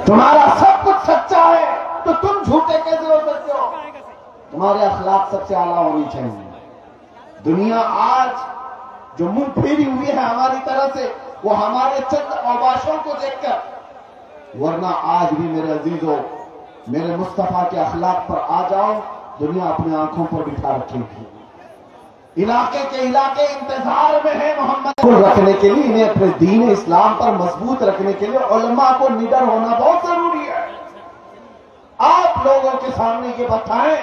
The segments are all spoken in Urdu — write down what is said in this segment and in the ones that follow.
تمہارا سب کچھ سچا ہے تو تم جھوٹے کیسے ہو سکتے ہو؟ تمہارے اخلاق سب سے اعلیٰ ہونی چاہیے۔ دنیا آج جو منہ پھیری ہوئی ہے ہماری طرح سے، وہ ہمارے چند اوباشوں کو دیکھ کر، ورنہ آج بھی میرے عزیزوں میرے مصطفیٰ کے اخلاق پر آ جاؤ، دنیا اپنے آنکھوں پر بٹھا رکھے گی۔ علاقے کے علاقے انتظار میں ہیں محمد کو رکھنے کے لیے، انہیں اپنے دین اسلام پر مضبوط رکھنے کے لیے علماء کو نڈر ہونا بہت ضروری ہے۔ آپ لوگوں کے سامنے یہ بتائیں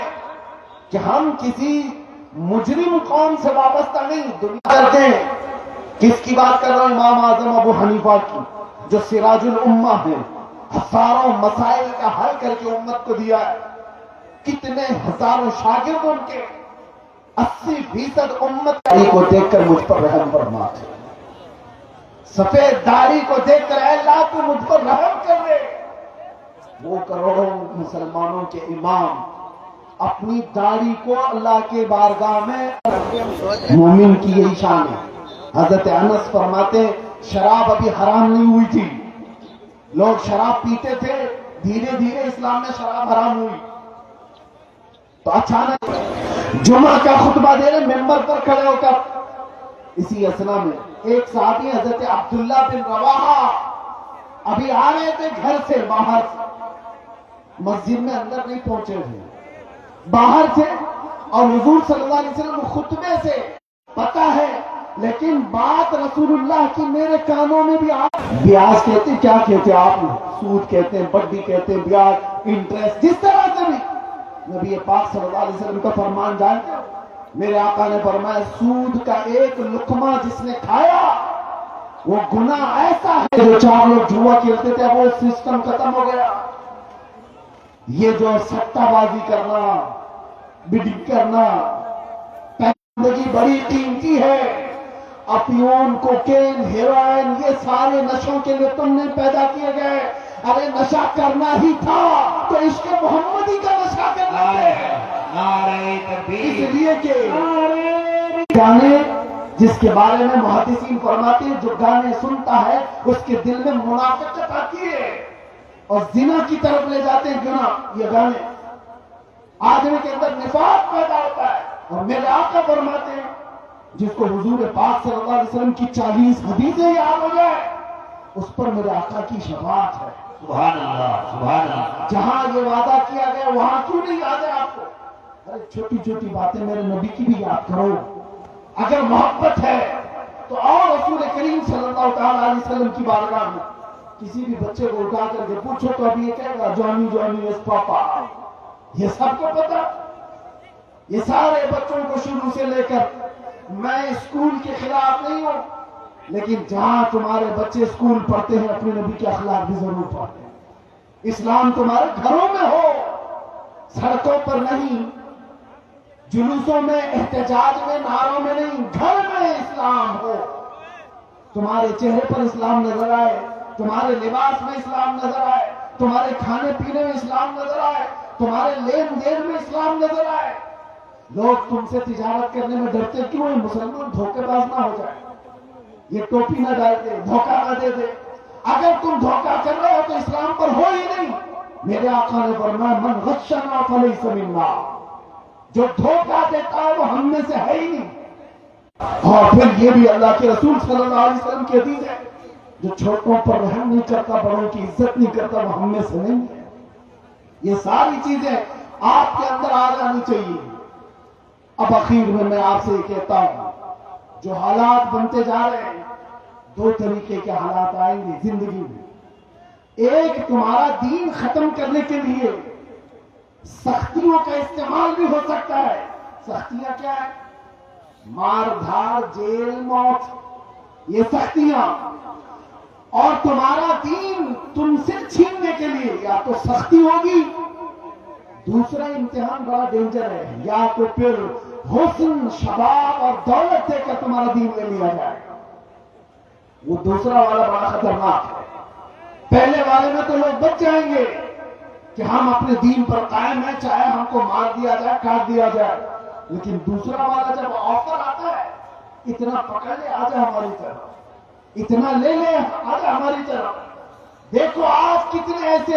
کہ ہم کسی مجرم قوم سے وابستہ نہیں، دنیا کرتے ہیں۔ کس کی بات کر رہا ہوں؟ امام اعظم ابو حنیفہ کی، جو سراج الامہ ہیں، ہزاروں مسائل کا حل کر کے امت کو دیا ہے۔ کتنے ہزاروں شاگرد ان کے، 80% امت کو دیکھ کر مجھ پر رحم فرما دے، سفید داڑھی کو دیکھ کر اے اللہ تو مجھ پر رحم کر دے۔ وہ کروڑوں مسلمانوں کے امام اپنی داڑھی کو اللہ کے بارگاہ میں، مومن کی یہی شان ہے۔ حضرت انس فرماتے ہیں شراب ابھی حرام نہیں ہوئی تھی، لوگ شراب پیتے تھے، دھیرے دھیرے اسلام میں شراب حرام ہوئی، تو اچانک جمعہ کا خطبہ دے رہے ممبر پر کھڑے ہو کر، اسی اسنا میں ایک صحابی حضرت عبداللہ بن رواحہ ابھی آ رہے تھے گھر سے باہر، مسجد میں اندر نہیں پہنچے تھے، باہر تھے، اور حضور صلی اللہ علیہ وسلم خطبے سے پتہ ہے، لیکن بات رسول اللہ کی میرے کانوں میں بھی آ، بیاج کہتے ہیں، کیا کہتے ہیں آپ؟ سود کہتے ہیں، بڈی کہتے ہیں، بیاج، انٹرسٹ، جس طرح سے بھی نبی پاک صلی اللہ علیہ وسلم کا فرمان جانتے ہیں؟ میرے آقا نے فرمایا سود کا ایک لقمہ جس نے کھایا وہ گناہ ایسا ہے، جو 4 لوگ جوا کھیلتے تھے وہ سسٹم ختم ہو گیا، یہ جو سٹہ بازی کرنا، بڈنگ کرنا، زندگی بڑی قیمتی ہے، افیون، کوکین، ہیروئن، یہ سارے نشوں کے لیے تم نے پیدا کیے گئے، ارے نشہ کرنا ہی تھا تو عشق محمدی کا نشہ کرنا ہے، اس لیے کہ گانے جس کے بارے میں محدثین فرماتے ہیں جو گانے سنتا ہے اس کے دل میں منافقت آتی ہے اور زنا کی طرف لے جاتے ہیں گناہ، یہ گانے آدمی کے اندر نفاق پیدا ہوتا ہے، اور میرے آقا فرماتے ہیں جس کو حضور پاک صلی اللہ علیہ وسلم کی 40 حدیثیں یاد ہو جائے اس پر میرے آقا کی شفاعت ہے۔ سبحان اللہ، سبحان اللہ۔ جہاں یہ وعدہ کیا گیا وہاں کیوں نہیں یاد ہے آپ کو؟ ارے چھوٹی چھوٹی باتیں میرے نبی کی بھی یاد کرو، اگر محبت ہے تو اور رسول کریم صلی اللہ تعالی علیہ وسلم کی بارگاہ میں کسی بھی بچے کو اٹھا کر کے پوچھو تو ابھی یہ کہے گا جانی جانی یس پاپا، یہ سب کو پتا، یہ سارے بچوں کو شروع سے لے کر، میں اسکول کے خلاف نہیں ہوں، لیکن جہاں تمہارے بچے اسکول پڑھتے ہیں اپنے نبی کے اخلاق بھی ضرور پڑھتے ہیں۔ اسلام تمہارے گھروں میں ہو، سڑکوں پر نہیں، جلوسوں میں، احتجاج میں، نعروں میں نہیں، گھر میں اسلام ہو، تمہارے چہرے پر اسلام نظر آئے، تمہارے لباس میں اسلام نظر آئے، تمہارے کھانے پینے میں اسلام نظر آئے، تمہارے لین دین میں اسلام نظر آئے۔ لوگ تم سے تجارت کرنے میں ڈرتے کیوں ہیں؟ مسلمان دھوکے باز نہ ہو جائے، یہ ٹوپی نہ ڈال دے، دھوکہ نہ دے دے، اگر تم دھوکہ کر رہے ہو تو اسلام پر ہو ہی نہیں۔ میرے آقا نے فرمایا من غشنا فلیس منا، جو دھوکہ دیتا ہے وہ ہم میں سے ہے ہی نہیں۔ اور پھر یہ بھی اللہ کے رسول صلی اللہ علیہ وسلم کی حدیث ہے جو چھوٹوں پر رحم نہیں کرتا، بڑوں کی عزت نہیں کرتا، وہ ہم میں سے نہیں ہے۔ یہ ساری چیزیں آپ کے اندر آ جانی چاہیے۔ اب اخیر میں آپ سے یہ کہتا ہوں جو حالات بنتے جا رہے ہیں، 2 طریقے کے حالات آئیں گے زندگی میں، ایک تمہارا دین ختم کرنے کے لیے سختیوں کا استعمال بھی ہو سکتا ہے۔ سختیاں کیا ہے؟ مار دھاڑ، جیل، موت، یہ سختیاں، اور تمہارا دین تم سے چھیننے کے لیے یا تو سختی ہوگی، دوسرا امتحان بڑا ڈینجر ہے، یا تو پھر حسن، شباب اور دولت دے کر تمہارا دین لے لیا جائے گا، وہ دوسرا والا بڑا خطرناک ہے۔ پہلے والے میں تو لوگ بچ جائیں گے کہ ہم اپنے دین پر قائم ہیں، چاہے ہم کو مار دیا جائے، کاٹ دیا جائے، لیکن دوسرا والا جب آفر آتا ہے اتنا پکڑ لے آجا ہماری طرف، اتنا لے لے آجا ہماری طرف۔ دیکھو آج کتنے ایسے